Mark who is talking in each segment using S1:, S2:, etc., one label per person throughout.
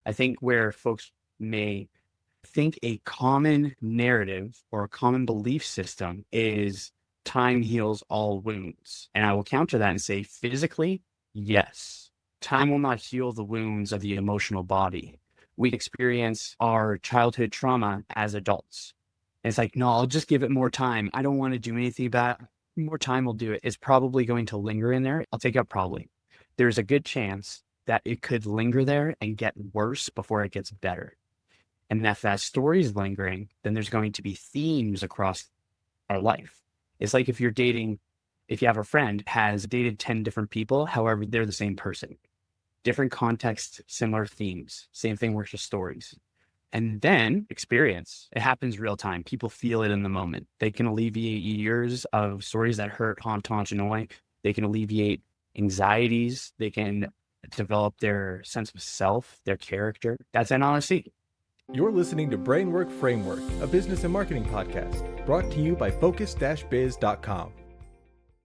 S1: I think where folks may think a common narrative or a common belief system is time heals all wounds. And I will counter that and say physically, yes, time will not heal the wounds of the emotional body. We experience our childhood trauma as adults. And it's like, no, I'll just give it more time. I don't want to do anything about it. More time will do it. It's probably going to linger in there. I'll take up probably. There's a good chance that it could linger there and get worse before it gets better. And if that story is lingering, then there's going to be themes across our life. It's like if you have a friend has dated 10 different people, however, they're the same person, different contexts, similar themes, same thing with the stories. And then experience, it happens real time. People feel it in the moment. They can alleviate years of stories that hurt, haunt, taunt, annoy. They can alleviate anxieties. They can develop their sense of self, their character. That's NLSE.
S2: You're listening to Brainwork Framework, a business and marketing podcast, brought to you by focus-biz.com.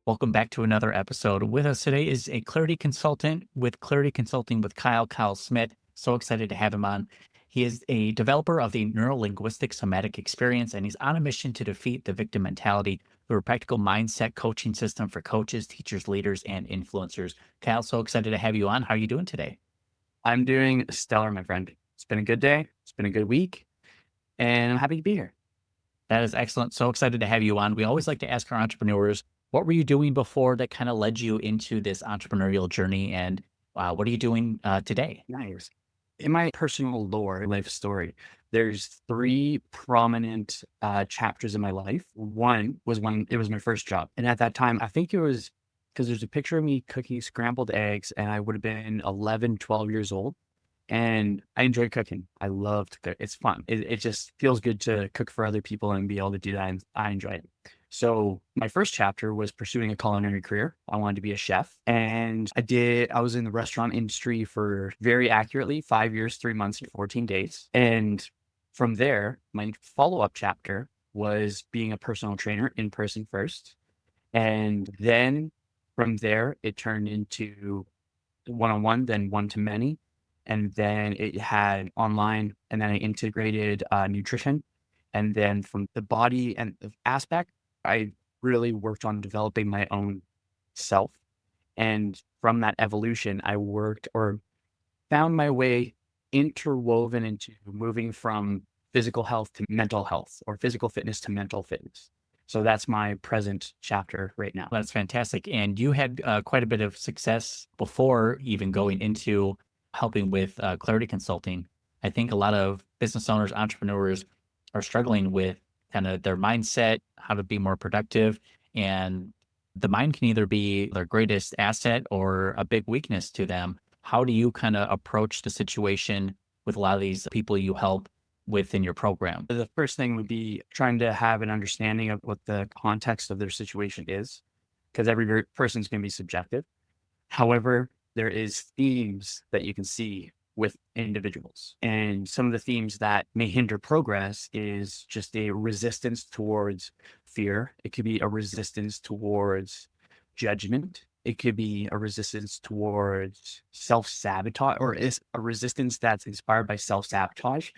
S3: Welcome back to another episode. With us today is a Clarity Consultant with Clarity Consulting with Kyle Smith. So excited to have him on. He is a developer of the neuro-linguistic somatic experience, and he's on a mission to defeat the victim mentality through a practical mindset coaching system for coaches, teachers, leaders, and influencers. Kyle, so excited to have you on. How are you doing today?
S1: I'm doing stellar, my friend. It's been a good day. It's been a good week, and I'm happy to be here.
S3: That is excellent. So excited to have you on. We always like to ask our entrepreneurs, what were you doing before that kind of led you into this entrepreneurial journey? And what are you doing today?
S1: Nice. In my personal lore, life story, there's three prominent chapters in my life. One was when it was my first job. And at that time, I think it was because there's a picture of me cooking scrambled eggs, and I would have been 11, 12 years old. And I enjoy cooking. I love to cook. It's fun. It just feels good to cook for other people and be able to do that. And I enjoy it. So my first chapter was pursuing a culinary career. I wanted to be a chef. And I was in the restaurant industry for very accurately 5 years, 3 months, and 14 days. And from there, my follow-up chapter was being a personal trainer in person first. And then from there, it turned into one-on-one, then one-to-many. And then it had online, and then I integrated nutrition. And then from the body and the aspect, I really worked on developing my own self. And from that evolution, I worked or found my way interwoven into moving from physical health to mental health, or physical fitness to mental fitness. So that's my present chapter right now.
S3: That's fantastic. And you had quite a bit of success before even going into helping with Clarity Consulting. I think a lot of business owners, entrepreneurs are struggling with kind of their mindset, how to be more productive. And the mind can either be their greatest asset or a big weakness to them. How do you kind of approach the situation with a lot of these people you help within your program?
S1: The first thing would be trying to have an understanding of what the context of their situation is, because every person's going to be subjective. However, there is themes that you can see with individuals. And some of the themes that may hinder progress is just a resistance towards fear. It could be a resistance towards judgment. It could be a resistance towards self-sabotage, or is a resistance that's inspired by self-sabotage.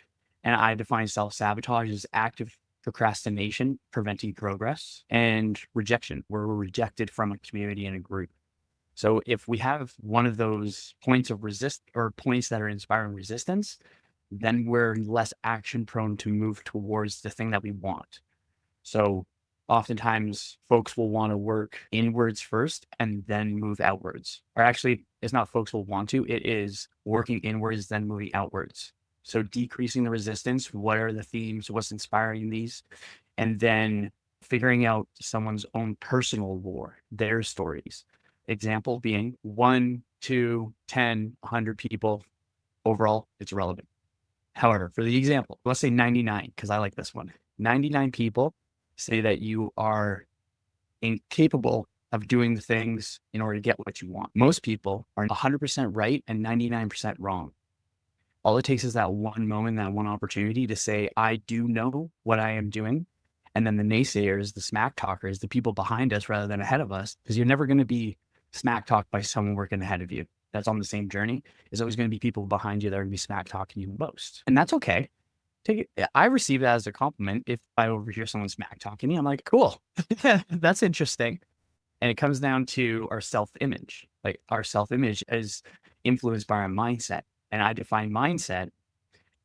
S1: And I define self-sabotage as active procrastination, preventing progress, and rejection, where we're rejected from a community and a group. So if we have one of those points of points that are inspiring resistance, then we're less action prone to move towards the thing that we want. So oftentimes folks will want to work inwards first and then move outwards. Or actually, it's not folks will want to, it is working inwards, then moving outwards. So decreasing the resistance, what are the themes, what's inspiring these, and then figuring out someone's own personal lore, their stories. Example being 1, 2, 10, 100 people. Overall, it's relevant. However, for the example, let's say 99, because I like this one. 99 people say that you are incapable of doing the things in order to get what you want. Most people are 100% right and 99% wrong. All it takes is that one moment, that one opportunity to say, I do know what I am doing. And then the naysayers, the smack talkers, the people behind us rather than ahead of us, because you're never going to be smack talked by someone working ahead of you. that's on the same journey, is always going to be people behind you that are going to be smack talking you the most. And that's okay. Take it. I receive that as a compliment. If I overhear someone smack talking me, I'm like, cool, that's interesting. And it comes down to our self-image. Like our self-image is influenced by our mindset. And I define mindset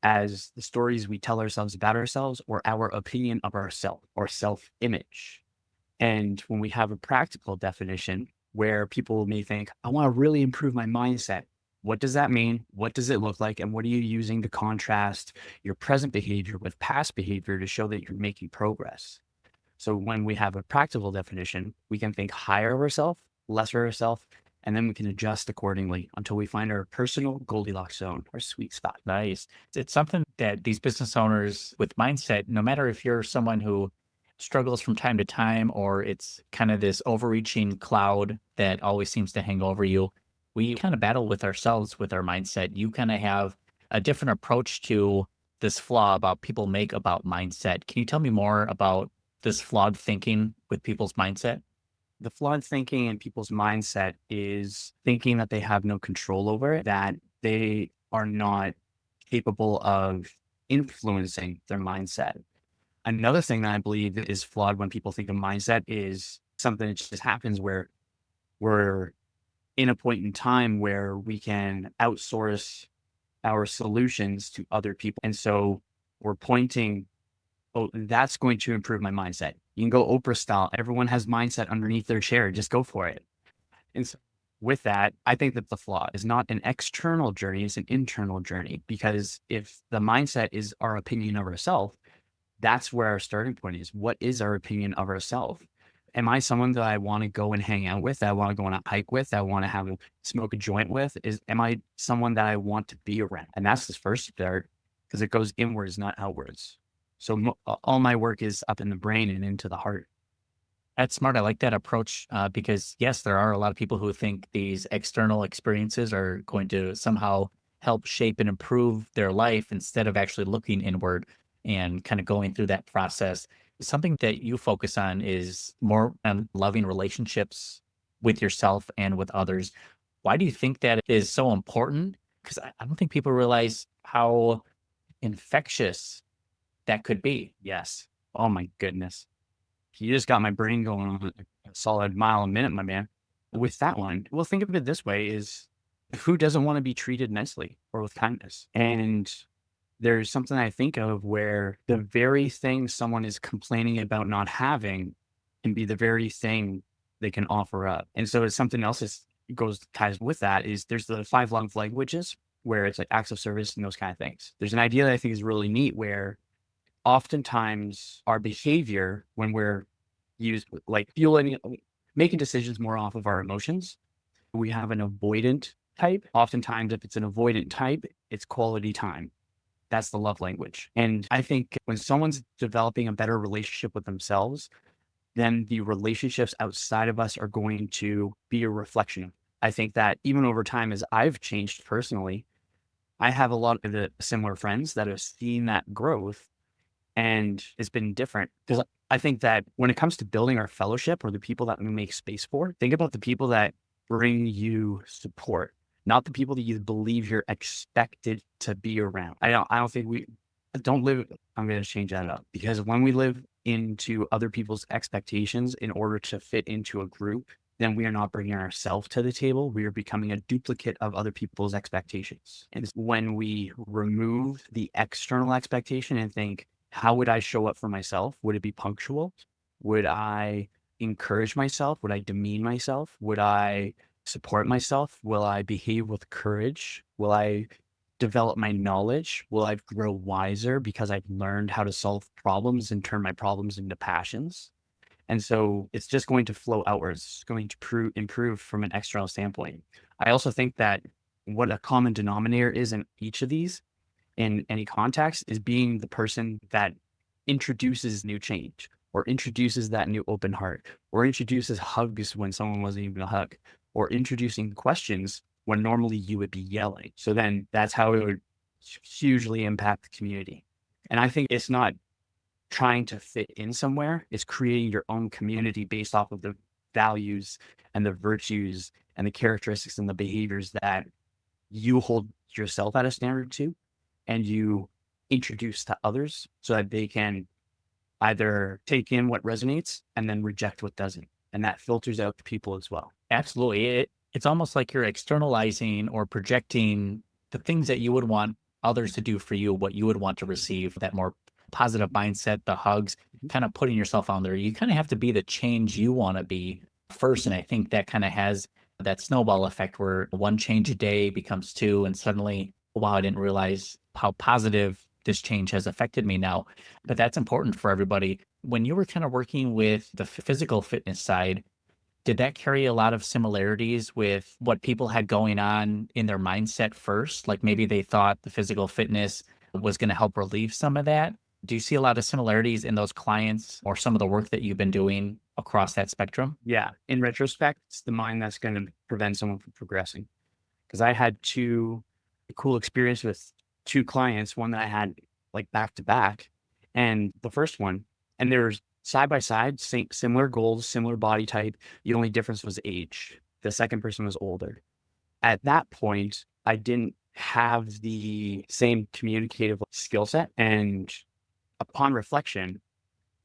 S1: as the stories we tell ourselves about ourselves or our opinion of ourselves or self-image. And when we have a practical definition where people may think, I want to really improve my mindset. What does that mean? What does it look like? And what are you using to contrast your present behavior with past behavior to show that you're making progress? So when we have a practical definition, we can think higher of ourselves, lesser of ourselves, and then we can adjust accordingly until we find our personal Goldilocks zone, our sweet spot.
S3: Nice. It's something that these business owners with mindset, no matter if you're someone who struggles from time to time or it's kind of this overreaching cloud that always seems to hang over you, we kind of battle with ourselves with our mindset. You kind of have a different approach to this flaw about people make about mindset. Can you tell me more about this flawed thinking with people's mindset?
S1: The flawed thinking in people's mindset is thinking that they have no control over it, that they are not capable of influencing their mindset. Another thing that I believe is flawed when people think of mindset is something that just happens where we're in a point in time where we can outsource our solutions to other people. And so we're pointing, oh, that's going to improve my mindset. You can go Oprah style. Everyone has mindset underneath their chair. Just go for it. And so with that, I think that the flaw is not an external journey, it's an internal journey. Because if the mindset is our opinion of ourselves, that's where our starting point is. What is our opinion of ourselves? Am I someone that I want to go and hang out with, that I want to go on a hike with, that I want to have smoke a joint with? Am I someone that I want to be around? And that's the first start because it goes inwards, not outwards. So all my work is up in the brain and into the heart.
S3: That's smart. I like that approach because, yes, there are a lot of people who think these external experiences are going to somehow help shape and improve their life instead of actually looking inward and kind of going through that process. Something that you focus on is more on loving relationships with yourself and with others. Why do you think that is so important? Because I don't think people realize how infectious that could be.
S1: Yes. Oh my goodness. You just got my brain going on a solid mile a minute, my man. With that one, well, think of it this way is who doesn't want to be treated nicely or with kindness? And there's something I think of where the very thing someone is complaining about not having can be the very thing they can offer up. And so it's something else that ties with that is there's the 5 love languages where it's like acts of service and those kind of things. There's an idea that I think is really neat where oftentimes our behavior when we're fueling, making decisions more off of our emotions, we have an avoidant type. Oftentimes, if it's an avoidant type, it's quality time. That's the love language. And I think when someone's developing a better relationship with themselves, then the relationships outside of us are going to be a reflection. I think that even over time, as I've changed personally, I have a lot of the similar friends that have seen that growth and it's been different because I think that when it comes to building our fellowship or the people that we make space for, think about the people that bring you support, not the people that you believe you're expected to be around. I don't think we don't live. I'm going to change that up because when we live into other people's expectations in order to fit into a group, then we are not bringing ourselves to the table. We are becoming a duplicate of other people's expectations. And when we remove the external expectation and think, how would I show up for myself? Would it be punctual? Would I encourage myself? Would I demean myself? Would I support myself? Will I behave with courage? Will I develop my knowledge? Will I grow wiser because I've learned how to solve problems and turn my problems into passions? And so it's just going to flow outwards. It's going to improve from an external standpoint. I also think that what a common denominator is in each of these in any context is being the person that introduces new change or introduces that new open heart or introduces hugs when someone wasn't even a hug or introducing questions when normally you would be yelling. So then that's how it would hugely impact the community. And I think it's not trying to fit in somewhere, it's creating your own community based off of the values and the virtues and the characteristics and the behaviors that you hold yourself at a standard to, and you introduce to others so that they can either take in what resonates and then reject what doesn't. And that filters out the people as well.
S3: Absolutely. It's almost like you're externalizing or projecting the things that you would want others to do for you, what you would want to receive, that more positive mindset, the hugs, kind of putting yourself on there. You kind of have to be the change you want to be first. And I think that kind of has that snowball effect where one change a day becomes two, and suddenly, wow, I didn't realize how positive this change has affected me now. But that's important for everybody. When you were kind of working with the physical fitness side, did that carry a lot of similarities with what people had going on in their mindset first? Like maybe they thought the physical fitness was going to help relieve some of that. Do you see a lot of similarities in those clients or some of the work that you've been doing across that spectrum?
S1: Yeah. In retrospect, it's the mind that's going to prevent someone from progressing. Because I had two cool experiences with two clients, one that I had like back to back. And the first one, and there's side by side, similar goals, similar body type. The only difference was age. The second person was older. At that point, I didn't have the same communicative skill set. And upon reflection,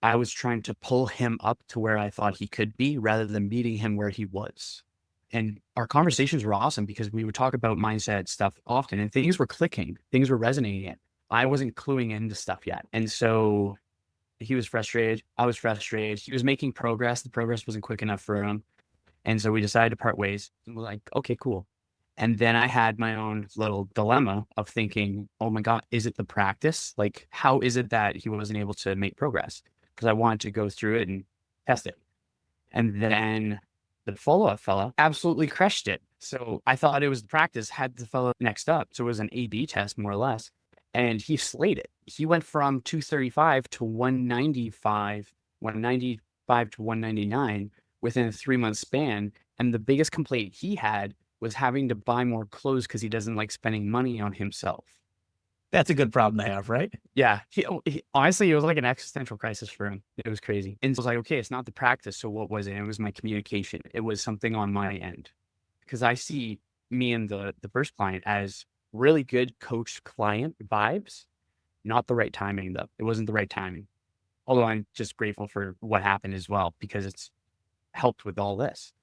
S1: I was trying to pull him up to where I thought he could be rather than meeting him where he was. And our conversations were awesome because we would talk about mindset stuff often and things were clicking, things were resonating. I wasn't cluing into stuff yet. And so he was frustrated. I was frustrated. He was making progress. The progress wasn't quick enough for him. And so we decided to part ways. And we're like, okay, cool. And then I had my own little dilemma of thinking, oh my God, is it the practice? Like, how is it that he wasn't able to make progress? Because I wanted to go through it and test it. And then the follow-up fella absolutely crushed it. So I thought it was the practice, had the fellow next up. So it was an A/B test, more or less. And he slayed it. He went from 235 to 195, 195 to 199 within a 3-month span. And the biggest complaint he had was having to buy more clothes because he doesn't like spending money on himself.
S3: That's a good problem to have, right?
S1: Yeah. Honestly, it was like an existential crisis for him. It was crazy. And so I was like, okay, it's not the practice. So what was it? It was my communication. It was something on my end. Because I see me and the first client as really good coach client vibes, not the right timing though. It wasn't the right timing. Although I'm just grateful for what happened as well, because it's helped with all this.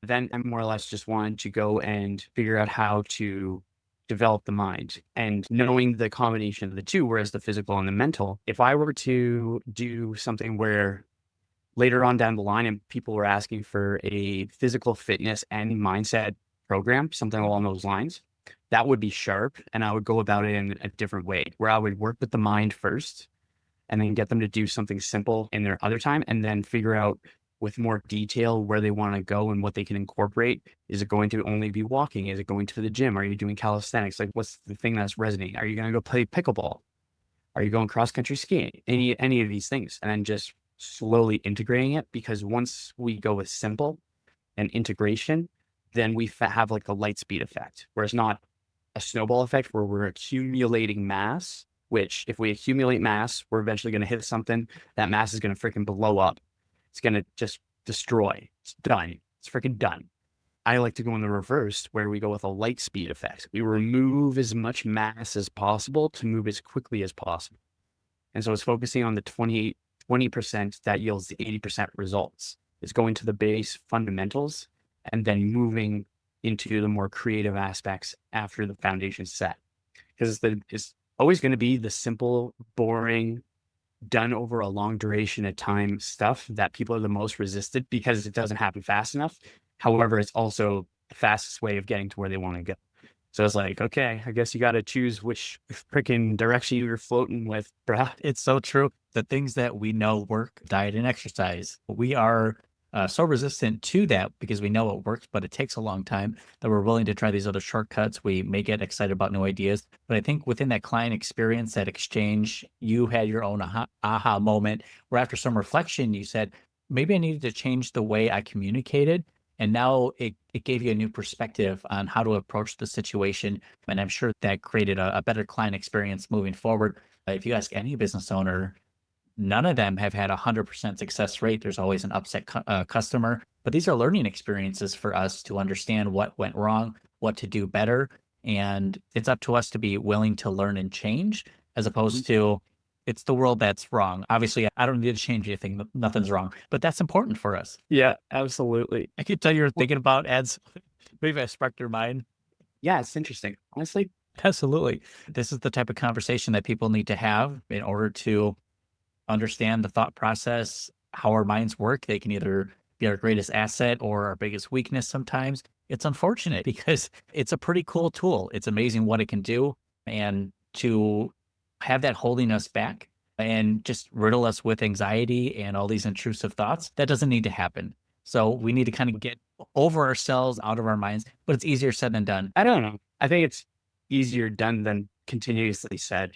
S1: Then I more or less just wanted to go and figure out how to develop the mind, and knowing the combination of the two, whereas the physical and the mental, if I were to do something where later on down the line and people were asking for a physical fitness and mindset program, something along those lines, that would be sharp. And I would go about it in a different way where I would work with the mind first and then get them to do something simple in their other time, and then figure out with more detail where they want to go and what they can incorporate. Is it going to only be walking? Is it going to the gym? Are you doing calisthenics? Like, what's the thing that's resonating? Are you going to go play pickleball? Are you going cross country skiing? Any of these things, and then just slowly integrating it. Because once we go with simple and integration, then we have like a light speed effect, where it's not a snowball effect where we're accumulating mass, which if we accumulate mass, we're eventually going to hit something. That mass is going to freaking blow up. It's going to just destroy. It's done. It's freaking done. I like to go in the reverse, where we go with a light speed effect. We remove as much mass as possible to move as quickly as possible. And so it's focusing on the 20% that yields the 80% results. It's going to the base fundamentals and then moving into the more creative aspects after the foundation's set. Because it's always going to be the simple, boring, done over a long duration of time stuff that people are the most resistant, because it doesn't happen fast enough. However, it's also the fastest way of getting to where they want to go. So it's like, okay, I guess you got to choose which freaking direction you're floating with, bro.
S3: It's so true. The things that we know work, diet and exercise, we are so resistant to that because we know it works, but it takes a long time, that we're willing to try these other shortcuts. We may get excited about new ideas, but I think within that client experience, that exchange, you had your own aha moment where after some reflection, you said, maybe I needed to change the way I communicated. And now it gave you a new perspective on how to approach the situation. And I'm sure that created a better client experience moving forward. If you ask any business owner, none of them have had 100% success rate. There's always an upset customer. But these are learning experiences for us to understand what went wrong, what to do better. And it's up to us to be willing to learn and change, as opposed to it's the world that's wrong. Obviously, I don't need to change anything. Nothing's wrong, but that's important for us.
S1: Yeah, absolutely.
S3: I could tell you're thinking about ads. Maybe I sparked your mind.
S1: Yeah, it's interesting. Honestly,
S3: Absolutely. This is the type of conversation that people need to have in order to understand the thought process, how our minds work. They can either be our greatest asset or our biggest weakness sometimes. It's unfortunate because it's a pretty cool tool. It's amazing what it can do. And to have that holding us back and just riddle us with anxiety and all these intrusive thoughts, that doesn't need to happen. So we need to kind of get over ourselves, out of our minds, but it's easier said than done.
S1: I don't know. I think it's easier done than continuously said.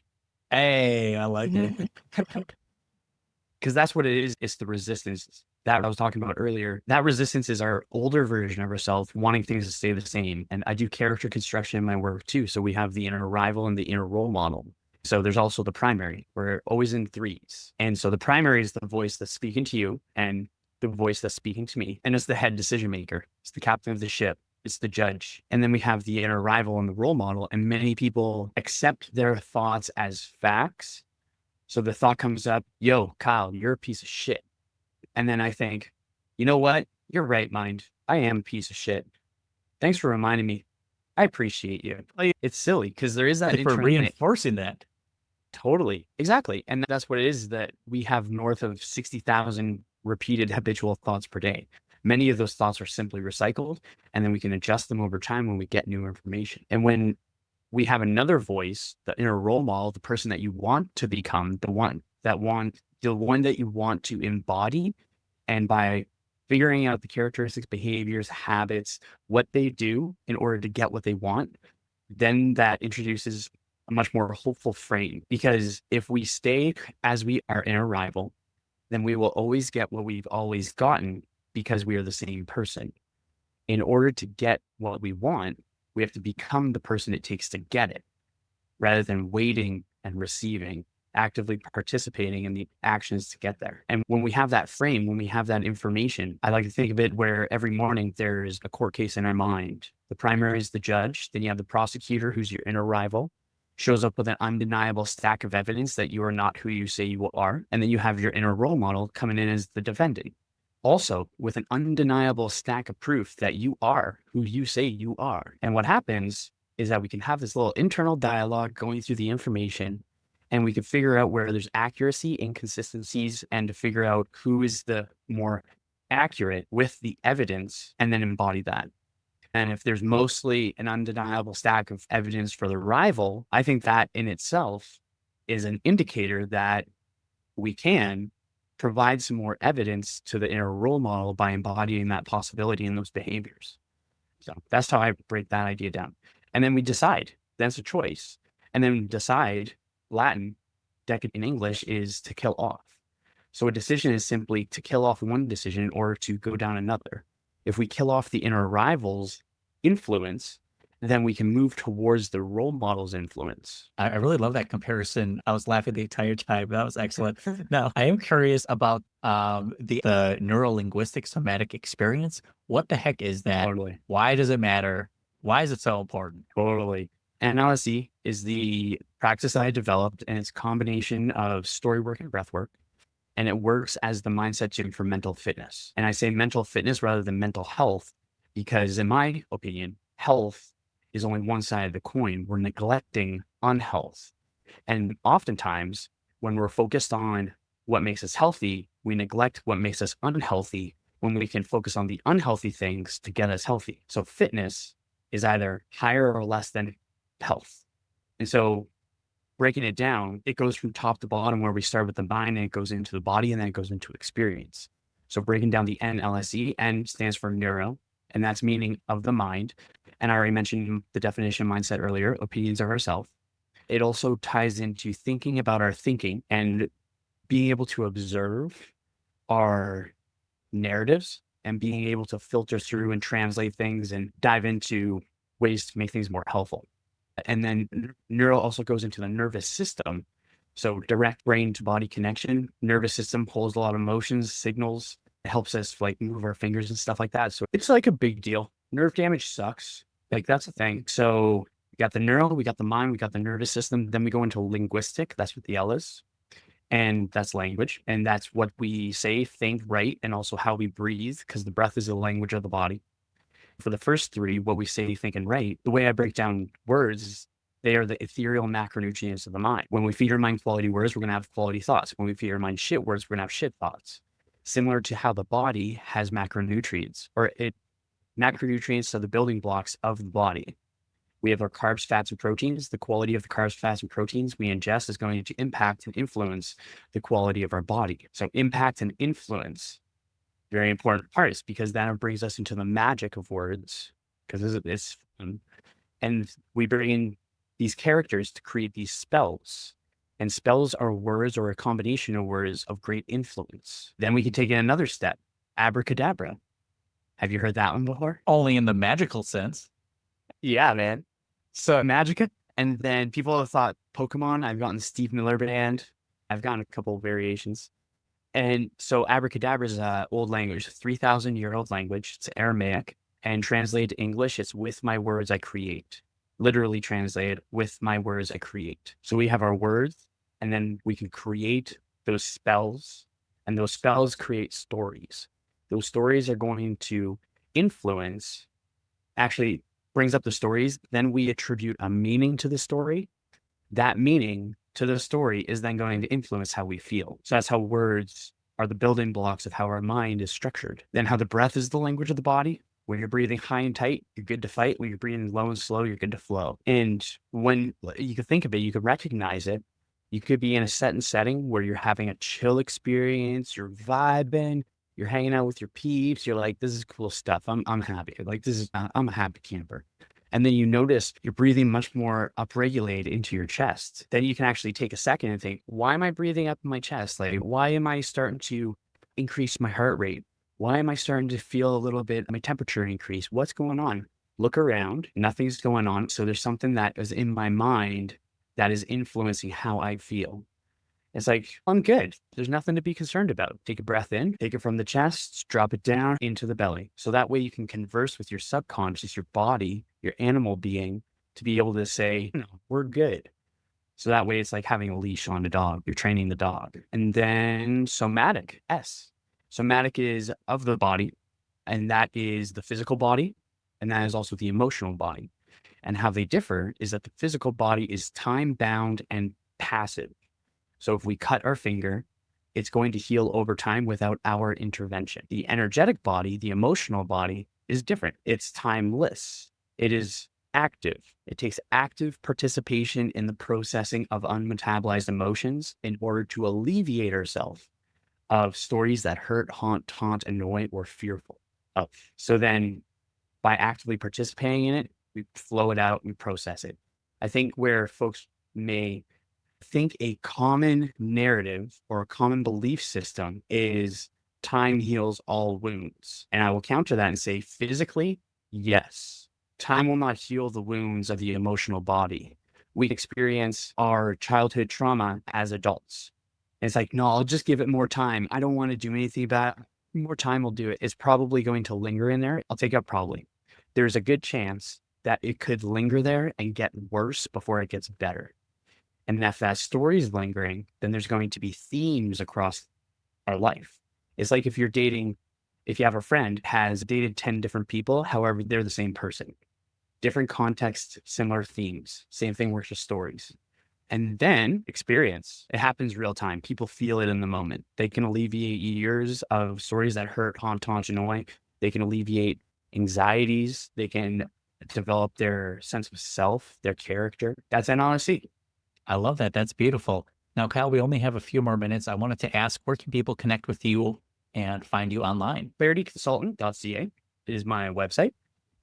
S3: Hey, I like it.
S1: Because that's what it is. It's the resistance that I was talking about earlier. That resistance is our older version of ourselves wanting things to stay the same. And I do character construction in my work too. So we have the inner rival and the inner role model. So there's also the primary. We're always in threes. And so the primary is the voice that's speaking to you and the voice that's speaking to me. And it's the head decision maker. It's the captain of the ship. It's the judge. And then we have the inner rival and the role model. And many people accept their thoughts as facts. So the thought comes up, yo, Kyle, you're a piece of shit. And then I think, you know what? You're right, mind. I am a piece of shit. Thanks for reminding me. I appreciate you. It's silly because there is that
S3: Like we're reinforcing that.
S1: Totally. Exactly. And that's what it is, that we have north of 60,000 repeated habitual thoughts per day. Many of those thoughts are simply recycled, and then we can adjust them over time when we get new information. And when we have another voice, the inner role model, the person that you want to become, the one that you want to embody, and by figuring out the characteristics, behaviors, habits, what they do in order to get what they want, then that introduces a much more hopeful frame. Because if we stay as we are in a rival, then we will always get what we've always gotten because we are the same person. In order to get what we want, we have to become the person it takes to get it, rather than waiting and receiving, actively participating in the actions to get there. And when we have that frame, when we have that information, I like to think of it where every morning there's a court case in our mind. The primary is the judge. Then you have the prosecutor, who's your inner rival, shows up with an undeniable stack of evidence that you are not who you say you are. And then you have your inner role model coming in as the defendant, also with an undeniable stack of proof that you are who you say you are. And what happens is that we can have this little internal dialogue going through the information, and we can figure out where there's accuracy, inconsistencies, and to figure out who is the more accurate with the evidence, and then embody that. And if there's mostly an undeniable stack of evidence for the rival, I think that in itself is an indicator that we can provide some more evidence to the inner role model by embodying that possibility in those behaviors. So that's how I break that idea down. And then we decide. That's a choice. And then decide, Latin, decade in English, is to kill off. So a decision is simply to kill off one decision in order to go down another. If we kill off the inner rival's influence, then we can move towards the role model's influence.
S3: I really love that comparison. I was laughing the entire time. That was excellent. Now, I am curious about the neuro-linguistic somatic experience. What the heck is that?
S1: Totally.
S3: Why does it matter? Why is it so important?
S1: Totally. NLSE is the practice I developed, and it's a combination of story work and breath work. And it works as the mindset gym for mental fitness. And I say mental fitness rather than mental health, because in my opinion, health is only one side of the coin. We're neglecting unhealth. And oftentimes when we're focused on what makes us healthy, we neglect what makes us unhealthy, when we can focus on the unhealthy things to get us healthy. So fitness is either higher or less than health. And so breaking it down, it goes from top to bottom, where we start with the mind and it goes into the body and then it goes into experience. So breaking down the NLSE, N stands for neuro, and that's meaning of the mind. And I already mentioned the definition of mindset earlier, opinions of ourselves. It also ties into thinking about our thinking and being able to observe our narratives and being able to filter through and translate things and dive into ways to make things more helpful. And then neuro also goes into the nervous system. So direct brain to body connection. Nervous system holds a lot of emotions, signals, It helps us like move our fingers and stuff like that. So it's like a big deal. Nerve damage sucks. Like that's the thing. So we got the neural, we got the mind, we got the nervous system. Then we go into linguistic. That's what the L is. And that's language. And that's what we say, think, write, and also how we breathe, because the breath is the language of the body. For the first three, what we say, think, and write, the way I break down words is they are the ethereal macronutrients of the mind. When we feed our mind quality words, we're going to have quality thoughts. When we feed our mind shit words, we're going to have shit thoughts. Similar to how the body has macronutrients, macronutrients are the building blocks of the body. We have our carbs, fats, and proteins. The quality of the carbs, fats, and proteins we ingest is going to impact and influence the quality of our body. So impact and influence, very important parts, because that brings us into the magic of words, because it's fun. And we bring in these characters to create these spells. And spells are words or a combination of words of great influence. Then we can take it another step, abracadabra. Have you heard that one before?
S3: Only in the magical sense.
S1: Yeah, man. So Magica, and then people have thought Pokemon. I've gotten Steve Miller Band. I've gotten a couple of variations. And so abracadabra is an old language, 3,000-year-old language. It's Aramaic. And translated to English, it's with my words I create. Literally translated, with my words I create. So we have our words, and then we can create those spells. And those spells create stories. Those stories are going to influence, actually brings up the stories, then we attribute a meaning to the story. That meaning to the story is then going to influence how we feel. So that's how words are the building blocks of how our mind is structured. Then how the breath is the language of the body. When you're breathing high and tight, you're good to fight. When you're breathing low and slow, you're good to flow. And when you can think of it, you can recognize it. You could be in a setting where you're having a chill experience, you're vibing, you're hanging out with your peeps. You're like, this is cool stuff. I'm happy. Like I'm a happy camper. And then you notice you're breathing much more upregulated into your chest. Then you can actually take a second and think, why am I breathing up in my chest? Like, why am I starting to increase my heart rate? Why am I starting to feel a little bit, my temperature increase? What's going on? Look around, nothing's going on. So there's something that is in my mind that is influencing how I feel. It's like, I'm good. There's nothing to be concerned about. Take a breath in, take it from the chest, drop it down into the belly. So that way you can converse with your subconscious, your body, your animal being, to be able to say, no, we're good. So that way it's like having a leash on a dog. You're training the dog. And then somatic, S. Somatic is of the body, and that is the physical body, and that is also the emotional body. And how they differ is that the physical body is time-bound and passive. So if we cut our finger, it's going to heal over time without our intervention. The energetic body, the emotional body, is different. It's timeless. It is active. It takes active participation in the processing of unmetabolized emotions in order to alleviate ourselves of stories that hurt, haunt, taunt, annoy, or fearful of. So then by actively participating in it, we flow it out, we process it. I think where folks may think a common narrative or a common belief system is time heals all wounds. And I will counter that and say, physically, yes, time will not heal the wounds of the emotional body. We experience our childhood trauma as adults. And it's like, no, I'll just give it more time. I don't want to do anything about it. More time will do it. It's probably going to linger in there. I'll take up probably. There's a good chance that it could linger there and get worse before it gets better. And if that story is lingering, then there's going to be themes across our life. It's like if you're dating, if you have a friend has dated 10 different people, however, they're the same person. Different contexts, similar themes. Same thing works with stories. And then experience. It happens real time. People feel it in the moment. They can alleviate years of stories that hurt, haunt, taunt, annoy. They can alleviate anxieties. They can develop their sense of self, their character. That's NLSE.
S3: I love that. That's beautiful. Now, Kyle, we only have a few more minutes. I wanted to ask, where can people connect with you and find you online?
S1: clarityconsultant.ca is my website.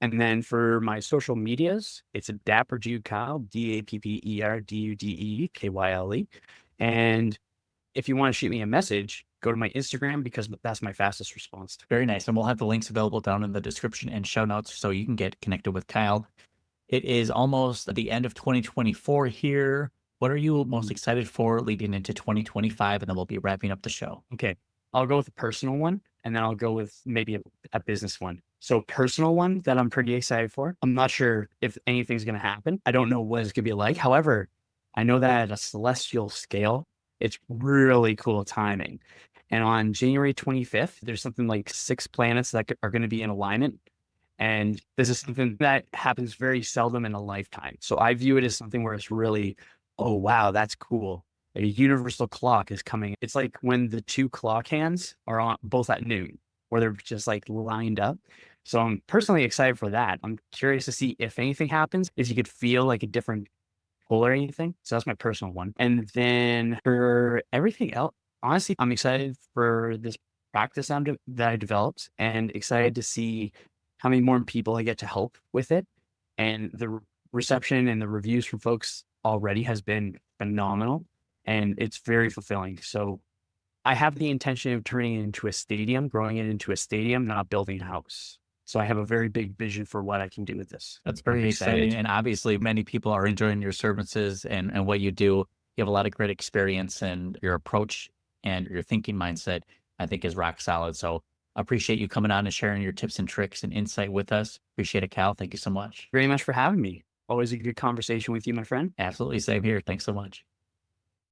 S1: And then for my social medias, it's a Dapper Dude Kyle, DAPPERDUDEKYLE. And if you want to shoot me a message, go to my Instagram because that's my fastest response.
S3: Very nice. And we'll have the links available down in the description and show notes so you can get connected with Kyle. It is almost the end of 2024 here. What are you most excited for leading into 2025? And then we'll be wrapping up the show.
S1: Okay. I'll go with a personal one. and then I'll go with maybe a business one. So personal one that I'm pretty excited for. I'm not sure if anything's going to happen. I don't know what it's going to be like. However, I know that at a celestial scale, it's really cool timing. And on January 25th, there's something like 6 planets that are going to be in alignment. And this is something that happens very seldom in a lifetime. So I view it as something where it's really, oh, wow, that's cool. A universal clock is coming. It's like when the 2 clock hands are on both at noon, where they're just like lined up. So I'm personally excited for that. I'm curious to see if anything happens, if you could feel like a different pull or anything. So that's my personal one. And then for everything else, honestly, I'm excited for this practice that I developed, and excited to see how many more people I get to help with it. And the reception and the reviews from folks already has been phenomenal, and it's very fulfilling. So I have the intention of turning it into a stadium, growing it into a stadium, not building a house. So I have a very big vision for what I can do with this.
S3: That's
S1: I'm
S3: very exciting.
S1: excited.
S3: And obviously, many people are enjoying your services and what you do. You have a lot of great experience, and your approach and your thinking mindset, I think, is rock solid. So I appreciate you coming on and sharing your tips and tricks and insight with us. Appreciate it, Cal. Thank you so much.
S1: Very much for having me. Always a good conversation with you, my friend.
S3: Absolutely. Same here. Thanks so much.